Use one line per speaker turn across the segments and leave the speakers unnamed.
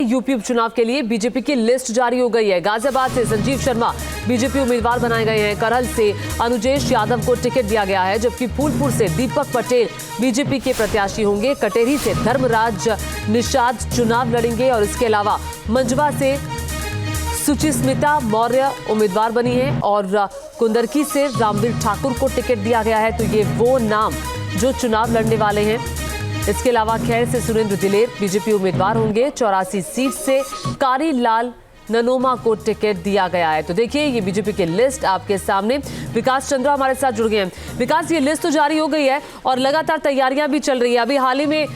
UP उपचुनाव के लिए बीजेपी की लिस्ट जारी हो गई है। गाजियाबाद से संजीव शर्मा बीजेपी उम्मीदवार बनाए गए हैं। करहल से अनुजेश यादव को टिकट दिया गया है, जबकि फूलपुर से दीपक पटेल बीजेपी के प्रत्याशी होंगे। कटेरी से धर्मराज निषाद चुनाव लड़ेंगे और इसके अलावा मंजवा से सुचिस्मिता मौर्य उम्मीदवार बनी है और कुंदरकी से रामवीर ठाकुर को टिकट दिया गया है। तो ये वो नाम जो चुनाव लड़ने वाले हैं। इसके अलावा खैर से सुरेंद्र दिलेर बीजेपी उम्मीदवार होंगे। 84 सीट से कारी लाल ननोमा को टिकट दिया गया है। तो देखिए ये बीजेपी की लिस्ट आपके सामने। विकास चंद्रा हमारे साथ जुड़ गए हैं। विकास, ये लिस्ट तो जारी हो गई है और लगातार तैयारियां भी चल रही है। अभी हाल ही में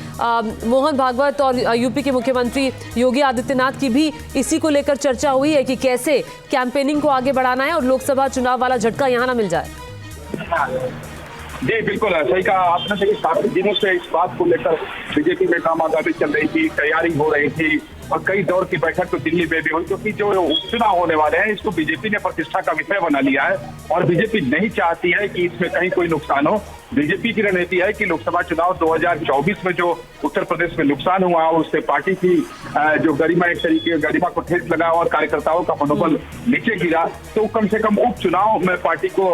मोहन भागवत और यूपी के मुख्यमंत्री योगी आदित्यनाथ की भी इसी को लेकर चर्चा हुई है कि कैसे कैंपेनिंग को आगे बढ़ाना है और लोकसभा चुनाव वाला झटका यहाँ ना मिल जाए।
जी बिल्कुल सही कहा आपने। देखिए काफी दिनों से इस बात को लेकर बीजेपी में कामयाबी चल रही थी, तैयारी हो रही थी और कई दौर की बैठक तो दिल्ली में भी हुई, क्योंकि जो उपचुनाव होने वाले हैं इसको बीजेपी ने प्रतिष्ठा का विषय बना लिया है और बीजेपी नहीं चाहती है कि इसमें कहीं कोई नुकसान हो। बीजेपी की रणनीति है कि लोकसभा चुनाव 2024 में जो उत्तर प्रदेश में नुकसान हुआ और उससे पार्टी की जो गरिमा एक तरीके गरिमा को ठेस लगा और कार्यकर्ताओं का मनोबल नीचे गिरा, तो कम से कम उपचुनाव में पार्टी को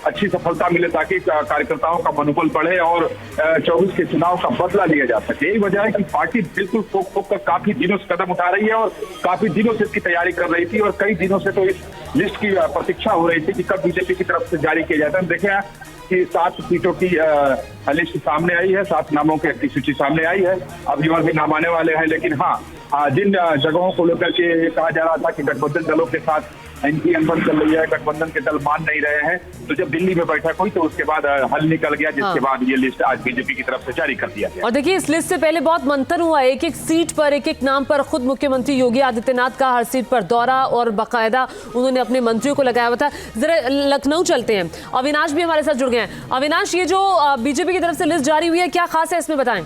अच्छी सफलता मिले ताकि कार्यकर्ताओं का मनोबल बढ़े और 24 के चुनाव का बदला लिया जा सके। यही वजह है कि पार्टी बिल्कुल ठोक कर काफी दिनों से कदम उठा रही है और काफी दिनों से इसकी तैयारी कर रही थी और कई दिनों से तो इस लिस्ट की प्रतीक्षा हो रही थी कि कब बीजेपी की तरफ से जारी किया जाता है। देखें कि 7 सीटों की लिस्ट सामने आई है, 7 नामों की सूची सामने आई है। अभी और भी नाम आने वाले हैं, लेकिन हाँ जिन जगहों को लेकर के कहा जा रहा था कि गठबंधन दलों के साथ इनकी अनबन चल रही है, गठबंधन के दल मान नहीं रहे हैं, तो जब दिल्ली में बैठक हुई तो उसके बाद हल निकल गया, जिसके बाद ये लिस्ट आज बीजेपी की तरफ से जारी कर दिया गया।
और देखिए इस लिस्ट से पहले बहुत मंथन हुआ, एक एक सीट पर एक एक नाम पर खुद मुख्यमंत्री योगी आदित्यनाथ का हर सीट पर दौरा और बाकायदा उन्होंने अपने मंत्रियों को लगाया हुआ था। जरा लखनऊ चलते हैं, अविनाश भी हमारे साथ जुड़ गए हैं। अविनाश, ये जो बीजेपी की तरफ से लिस्ट जारी हुई है क्या खास है इसमें, बताएं।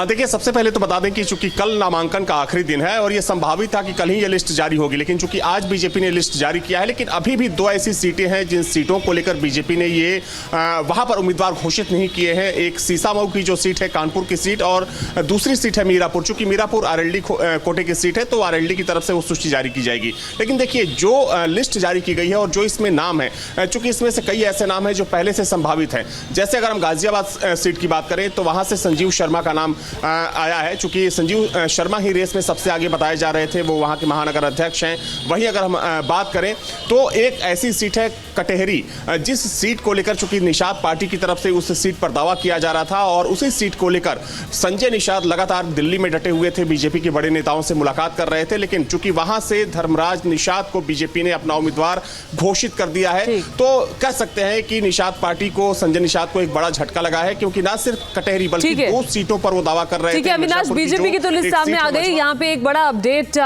देखिए सबसे पहले तो बता दें कि चूंकि कल नामांकन का आखिरी दिन है और यह संभावित था कि कल ही यह लिस्ट जारी होगी, लेकिन चूंकि आज बीजेपी ने लिस्ट जारी किया है, लेकिन अभी भी 2 ऐसी सीटें हैं जिन सीटों को लेकर बीजेपी ने ये वहां पर उम्मीदवार घोषित नहीं किए हैं। एक सीसामऊ की जो सीट है कानपुर की सीट और दूसरी सीट है मीरापुर। चूंकि मीरापुर आरएलडी कोटे की सीट है तो आरएलडी की तरफ से वो सूची जारी की जाएगी। लेकिन देखिए जो लिस्ट जारी की गई है और जो इसमें नाम है, चूंकि इसमें से कई ऐसे नाम है जो पहले से संभावित है। जैसे अगर हम गाजियाबाद सीट की बात करें तो वहां से संजीव शर्मा का नाम आया है। चूंकि संजीव शर्मा ही रेस में सबसे आगे बताए जा रहे थे, वो वहां के महानगर अध्यक्ष हैं। वहीं अगर हम बात करें तो एक ऐसी सीट है कटेहरी, जिस सीट को लेकर चूंकि निषाद पार्टी की तरफ से उस सीट पर दावा किया जा रहा था और उसी सीट को लेकर संजय निषाद लगातार दिल्ली में डटे हुए थे, बीजेपी के बड़े नेताओं से मुलाकात कर रहे थे। लेकिन चूंकि वहां से धर्मराज निषाद को बीजेपी ने अपना उम्मीदवार घोषित कर दिया है, तो कह सकते हैं कि निषाद पार्टी को, संजय निषाद को एक बड़ा झटका लगा है, क्योंकि न सिर्फ कटेहरी बल्कि 2 सीटों पर वो दावा कर रहे थे।
ठीक है अविनाश, बीजेपी की तो लिस्ट सामने आ गई। यहाँ पे एक बड़ा अपडेट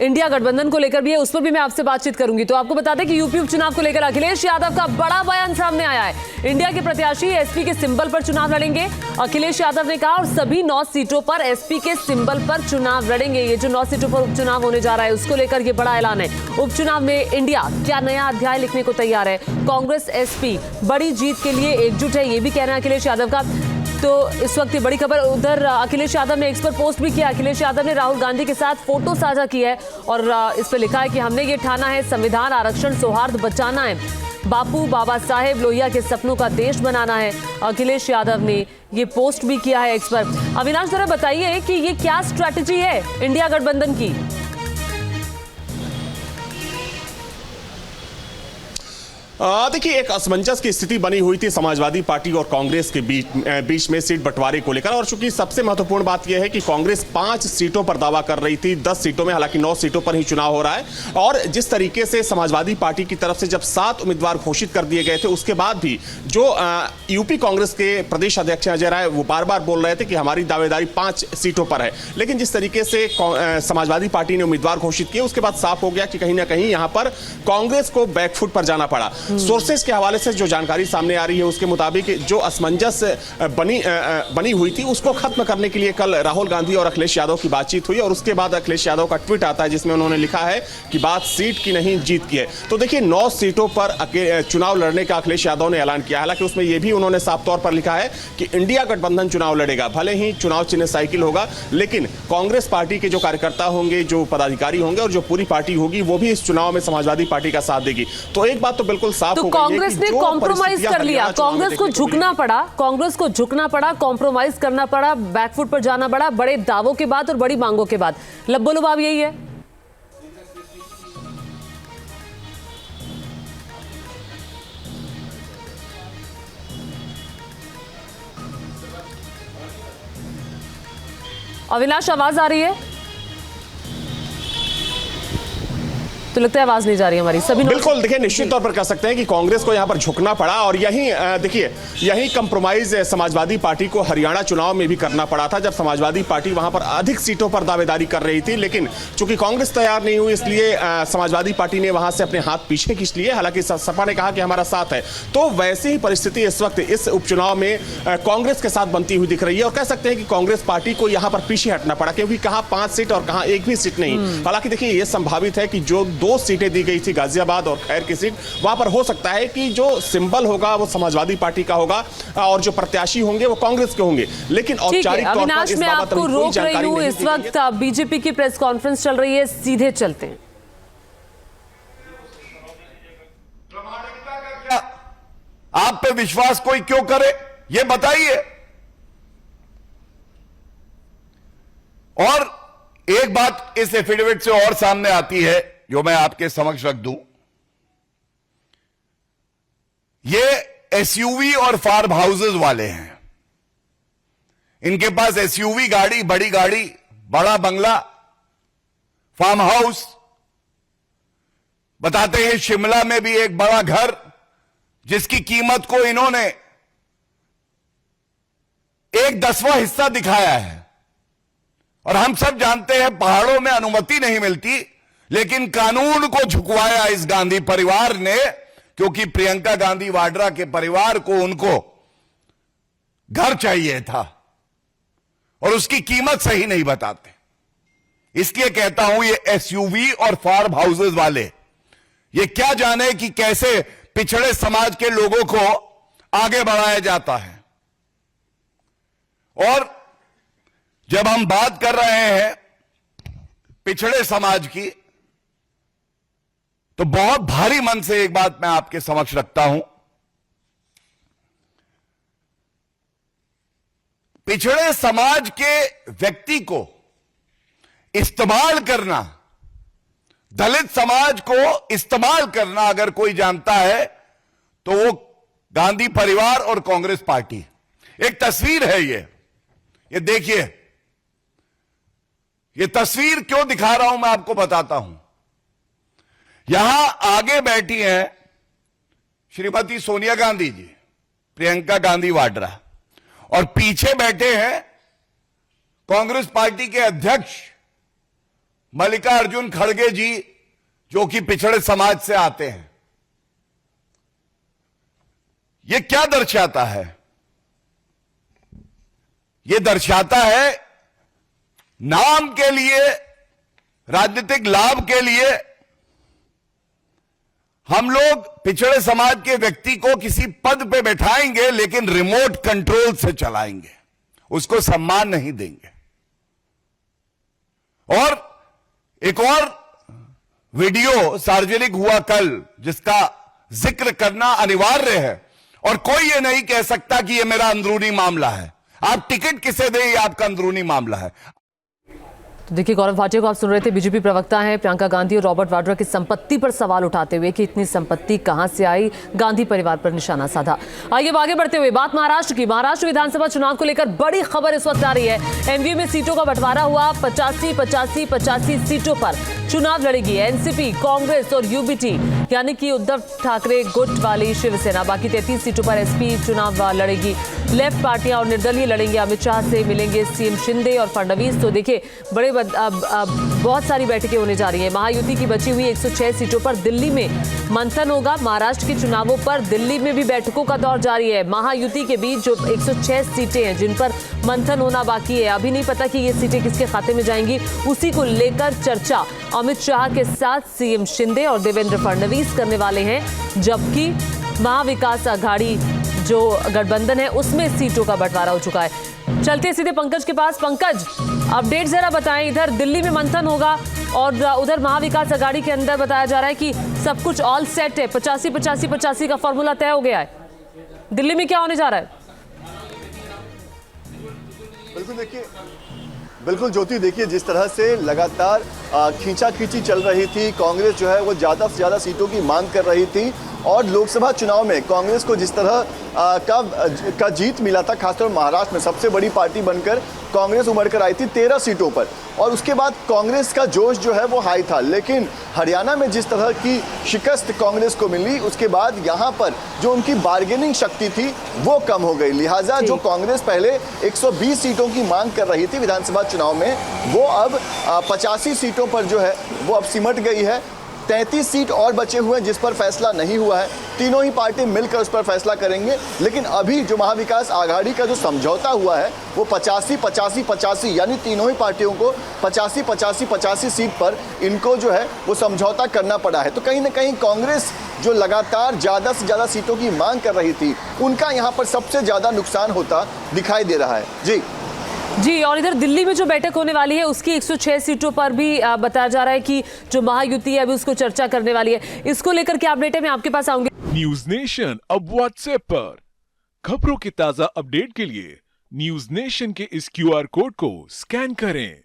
इंडिया गठबंधन को लेकर भी है, उस पर भी मैं आपसे बातचीत करूंगी। तो आपको बता दें कि यूपी उपचुनाव को लेकर अखिलेश यादव का बड़ा बयान सामने आया है। इंडिया के प्रत्याशी एसपी के सिंबल पर चुनाव लड़ेंगे, अखिलेश यादव ने कहा, और सभी 9 सीटों पर एसपी के सिंबल पर चुनाव लड़ेंगे। ये जो 9 सीटों पर उपचुनाव होने जा रहा है उसको लेकर ये बड़ा ऐलान है। उपचुनाव में इंडिया क्या नया अध्याय लिखने को तैयार है? कांग्रेस एसपी बड़ी जीत के लिए एकजुट है, ये भी कहना है अखिलेश यादव का। तो इस वक्त बड़ी खबर उधर अखिलेश यादव ने एक्स पर पोस्ट भी किया। अखिलेश यादव ने राहुल गांधी के साथ फोटो साझा की है और इस पर लिखा है कि हमने ये ठाना है, संविधान, आरक्षण, सौहार्द बचाना है, बापू बाबा साहेब लोहिया के सपनों का देश बनाना है। अखिलेश यादव ने ये पोस्ट भी किया है एक्स पर। अविनाश जरा बताइए कि ये क्या स्ट्रैटेजी है इंडिया गठबंधन की?
देखिए एक असमंजस की स्थिति बनी हुई थी समाजवादी पार्टी और कांग्रेस के बीच में सीट बंटवारे को लेकर। और चूंकि सबसे महत्वपूर्ण बात यह है कि कांग्रेस 5 सीटों पर दावा कर रही थी, 10 सीटों में, हालांकि 9 सीटों पर ही चुनाव हो रहा है। और जिस तरीके से समाजवादी पार्टी की तरफ से जब 7 उम्मीदवार घोषित कर दिए गए थे, उसके बाद भी जो यूपी कांग्रेस के प्रदेश अध्यक्ष अजय राय वो बार बार बोल रहे थे कि हमारी दावेदारी 5 सीटों पर है। लेकिन जिस तरीके से समाजवादी पार्टी ने उम्मीदवार घोषित किए, उसके बाद साफ हो गया कि कहीं ना कहीं यहां पर कांग्रेस को बैकफुट पर जाना पड़ा। सोर्सेस के हवाले से जो जानकारी सामने आ रही है उसके मुताबिक जो असमंजस बनी हुई थी उसको खत्म करने के लिए कल राहुल गांधी और अखिलेश यादव की बातचीत हुई और उसके बाद अखिलेश यादव का ट्वीट आता है जिसमें उन्होंने लिखा है कि बात सीट की नहीं जीत की है। तो देखिए 9 सीटों पर चुनाव लड़ने का अखिलेश यादव ने ऐलान किया। हालांकि उसमें यह भी उन्होंने साफ तौर पर लिखा है कि इंडिया गठबंधन चुनाव लड़ेगा, भले ही चुनाव चिन्ह साइकिल होगा, लेकिन कांग्रेस पार्टी के जो कार्यकर्ता होंगे, जो पदाधिकारी होंगे और जो पूरी पार्टी होगी वो भी इस चुनाव में समाजवादी पार्टी का साथ देगी। तो एक बात तो बिल्कुल साफ हो गई है कि
कांग्रेस ने कॉम्प्रोमाइज कर लिया, कांग्रेस को झुकना पड़ा, कॉम्प्रोमाइज करना पड़ा, बैकफुट पर जाना पड़ा, बड़े दावों के बाद और बड़ी मांगों के बाद। लब्बो लुबाब यही है। अविनाश, आवाज आ रही है? तो लगता है आवाज नहीं जा रही हमारी सभी।
बिल्कुल, देखिए निश्चित तौर पर कह सकते हैं कि कांग्रेस को यहां पर झुकना पड़ा और यही कंप्रोमाइज समाजवादी पार्टी को हरियाणा चुनाव में भी करना पड़ा था, जब समाजवादी पार्टी वहां पर अधिक सीटों पर दावेदारी कर रही थी। लेकिन चूंकि कांग्रेस तैयार नहीं हुई इसलिए समाजवादी पार्टी ने वहां से अपने हाथ पीछे खींच लिए। हालांकि सपा ने कहा कि हमारा साथ है। तो वैसे ही परिस्थिति इस वक्त इस उपचुनाव में कांग्रेस के साथ बनती हुई दिख रही है और कह सकते हैं कि कांग्रेस पार्टी को यहां पर पीछे हटना पड़ा, क्योंकि कहां 5 सीट और कहां एक भी सीट नहीं। हालांकि देखिए यह संभावित है कि जो 2 सीटें दी गई थी, गाजियाबाद और खैर की सीट, वहां पर हो सकता है कि जो सिंबल होगा वो समाजवादी पार्टी का होगा और जो प्रत्याशी होंगे वो कांग्रेस के होंगे। लेकिन औपचारिक तौर पर इस
मैं
बाबत
आपको रोक रही हूं। इस वक्त बीजेपी की प्रेस कॉन्फ्रेंस चल रही है, सीधे चलते हैं।
आप पे विश्वास कोई क्यों करे ये बताइए। और एक बात इस एफिडेविट से और सामने आती है जो मैं आपके समक्ष रख दूं। ये एसयूवी और फार्म हाउसेस वाले हैं। इनके पास एसयूवी गाड़ी, बड़ी गाड़ी, बड़ा बंगला, फार्म हाउस, बताते हैं शिमला में भी एक बड़ा घर जिसकी कीमत को इन्होंने 1/10वां हिस्सा दिखाया है। और हम सब जानते हैं पहाड़ों में अनुमति नहीं मिलती, लेकिन कानून को झुकवाया इस गांधी परिवार ने, क्योंकि प्रियंका गांधी वाड्रा के परिवार को उनको घर चाहिए था और उसकी कीमत सही नहीं बताते। इसलिए कहता हूं ये एसयूवी और फार्म हाउसेस वाले ये क्या जाने कि कैसे पिछड़े समाज के लोगों को आगे बढ़ाया जाता है। और जब हम बात कर रहे हैं पिछड़े समाज की, तो बहुत भारी मन से एक बात मैं आपके समक्ष रखता हूं। पिछड़े समाज के व्यक्ति को इस्तेमाल करना, दलित समाज को इस्तेमाल करना अगर कोई जानता है तो वो गांधी परिवार और कांग्रेस पार्टी। एक तस्वीर है ये देखिए। ये तस्वीर क्यों दिखा रहा हूं मैं आपको बताता हूं। यहां आगे बैठी हैं श्रीमती सोनिया गांधी जी, प्रियंका गांधी वाड्रा, और पीछे बैठे हैं कांग्रेस पार्टी के अध्यक्ष मल्लिकार्जुन खड़गे जी, जो कि पिछड़े समाज से आते हैं। यह क्या दर्शाता है? यह दर्शाता है नाम के लिए, राजनीतिक लाभ के लिए हम लोग पिछड़े समाज के व्यक्ति को किसी पद पे बैठाएंगे, लेकिन रिमोट कंट्रोल से चलाएंगे, उसको सम्मान नहीं देंगे। और एक और वीडियो सार्वजनिक हुआ कल, जिसका जिक्र करना अनिवार्य है, और कोई ये नहीं कह सकता कि ये मेरा अंदरूनी मामला है। आप टिकट किसे दें, ये आपका अंदरूनी मामला है।
तो देखिए, गौरव भाटिया को आप सुन रहे थे। बीजेपी प्रवक्ता हैं प्रियंका गांधी और रॉबर्ट वाड्रा की संपत्ति पर सवाल उठाते हुए कि इतनी संपत्ति कहां से आई, गांधी परिवार पर निशाना साधा। आइए आगे बढ़ते हुए बात महाराष्ट्र की। महाराष्ट्र विधानसभा चुनाव को लेकर बड़ी खबर इस वक्त आ रही है। एमपी में सीटों का बंटवारा हुआ। 85 सीटों पर चुनाव लड़ेगी एनसीपी, कांग्रेस और यूबीटी, यानी कि उद्धव ठाकरे गुट वाली शिवसेना। बाकी 33 सीटों पर एसपी चुनाव लड़ेगी। लेफ्ट पार्टियां और निर्दलीय लड़ेंगे। अमित शाह से मिलेंगे सीएम शिंदे और फडणवीस। तो देखिए बहुत सारी बैठकें होने जा रही हैं। महायुति की बची हुई 106 सीटों पर दिल्ली में मंथन होगा। महाराष्ट्र के चुनावों पर दिल्ली में भी बैठकों का दौर जारी है। महायुति के बीच जो 106 सीटें हैं जिन पर मंथन होना बाकी है, अभी नहीं पता कि ये सीटें किसके खाते में जाएंगी। उसी को लेकर चर्चा अमित शाह के साथ सीएम शिंदे और देवेंद्र फडणवीस करने वाले हैं, जबकि महाविकास आघाड़ी जो गठबंधन है उसमें सीटों का बंटवारा हो चुका है। चलते सीधे पंकज के पास। पंकज, अपडेट जरा बताएं। इधर दिल्ली में मंथन होगा और उधर महाविकास आघाड़ी के अंदर बताया जा रहा है कि सब कुछ ऑल सेट है, 85-85-85 का फॉर्मूला तय हो गया है। दिल्ली में क्या होने जा रहा है?
बिल्कुल ज्योति, देखिए जिस तरह से लगातार खींचाखींची चल रही थी, कांग्रेस जो है वो ज़्यादा से ज़्यादा सीटों की मांग कर रही थी और लोकसभा चुनाव में कांग्रेस को जिस तरह का जीत मिला था, खासतौर महाराष्ट्र में सबसे बड़ी पार्टी बनकर कांग्रेस उमड़ कर आई थी 13 सीटों पर, और उसके बाद कांग्रेस का जोश जो है वो हाई था। लेकिन हरियाणा में जिस तरह की शिकस्त कांग्रेस को मिली, उसके बाद यहाँ पर जो उनकी बार्गेनिंग शक्ति थी वो कम हो गई। लिहाजा जो कांग्रेस पहले 120 सीटों की मांग कर रही थी विधानसभा चुनाव में, वो अब 85 सीटों पर जो है वो अब सिमट गई है। 33 सीट और बचे हुए हैं जिस पर फैसला नहीं हुआ है। तीनों ही पार्टी मिलकर उस पर फैसला करेंगे। लेकिन अभी जो महाविकास आघाड़ी का जो समझौता हुआ है वो 85-85-85 यानी तीनों ही पार्टियों को 85-85-85 सीट पर इनको जो है वो समझौता करना पड़ा है। तो कहीं ना कहीं कांग्रेस जो लगातार ज़्यादा से ज़्यादा सीटों की मांग कर रही थी, उनका यहाँ पर सबसे ज़्यादा नुकसान होता दिखाई दे रहा है।
जी, और इधर दिल्ली में जो बैठक होने वाली है उसकी 106 सीटों पर भी बताया जा रहा है कि जो महायुति है अभी उसको चर्चा करने वाली है। इसको लेकर क्या अपडेट है, मैं आपके पास आऊंगी।
न्यूज नेशन अब व्हाट्सएप पर खबरों के ताजा अपडेट के लिए न्यूज नेशन के इस QR कोड को स्कैन करें।